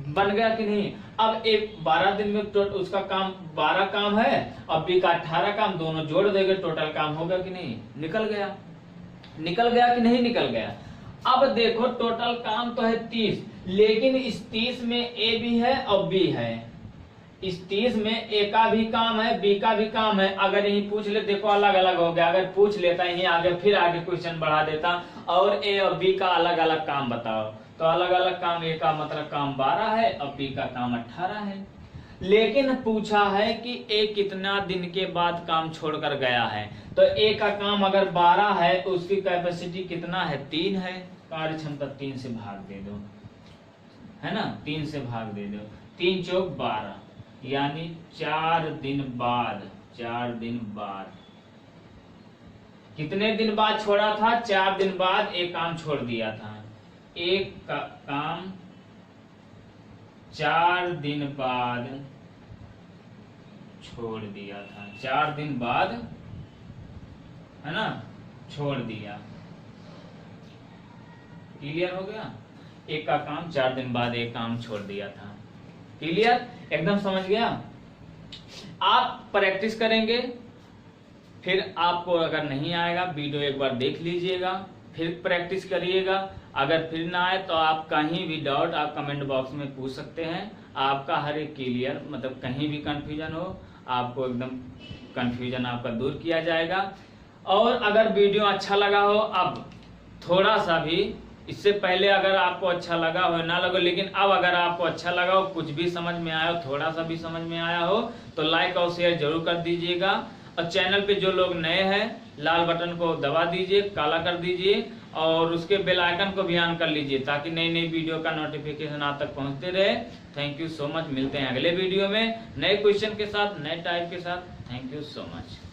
बन गया कि नहीं? अब एक 12 दिन में तो उसका काम 12 काम है और बी का 18 काम, दोनों जोड़ देंगे टोटल काम होगा कि नहीं? निकल गया, निकल गया कि नहीं निकल गया? अब देखो टोटल काम तो है 30, लेकिन इस 30 में ए भी है और बी है। इस 30 में ए का भी काम है, बी का भी काम है। अगर यही पूछ ले, देखो अलग अलग हो गया, अगर पूछ लेता यही आगे, फिर आगे क्वेश्चन बढ़ा देता और ए और बी का अलग अलग काम बताओ, तो अलग अलग काम, ए का मतलब काम 12 है और बी का काम 18 है। लेकिन पूछा है कि ए कितना दिन के बाद काम छोड़कर गया है, तो ए का काम अगर 12 है तो उसकी कैपेसिटी कितना है, 3 है। कार्य क्षमता 3 से भाग दे दो, है ना, 3 से भाग दे दो, 3 चौक 12, यानी 4 दिन बाद, 4 दिन बाद, कितने दिन बाद छोड़ा था, 4 दिन बाद एक काम छोड़ दिया था। एक का काम 4 दिन बाद छोड़ दिया था, 4 दिन बाद, है ना, छोड़ दिया। क्लियर हो गया? एक का काम 4 दिन बाद एक काम छोड़ दिया था। क्लियर? एकदम समझ गया? आप प्रैक्टिस करेंगे, फिर आपको अगर नहीं आएगा वीडियो एक बार देख लीजिएगा, फिर प्रैक्टिस करिएगा। अगर फिर ना आए तो आप कहीं भी डाउट आप कमेंट बॉक्स में पूछ सकते हैं। आपका हर एक क्लियर, मतलब कहीं भी कंफ्यूजन हो, आपको एकदम कंफ्यूजन आपका दूर किया जाएगा। और अगर वीडियो अच्छा लगा हो, अब थोड़ा सा भी, इससे पहले अगर आपको अच्छा लगा हो ना लगा, लेकिन अब अगर आपको अच्छा लगा हो, कुछ भी समझ में आया हो, थोड़ा सा भी समझ में आया हो, तो लाइक और शेयर जरूर कर दीजिएगा। और चैनल पे जो लोग नए हैं, लाल बटन को दबा दीजिए, काला कर दीजिए और उसके बेल आइकन को भी ऑन कर लीजिए, ताकि नई नई वीडियो का नोटिफिकेशन आप तक पहुंचते रहे। Thank you so much. मिलते हैं अगले वीडियो में नए क्वेश्चन के साथ, नए टाइप के साथ। Thank you so much.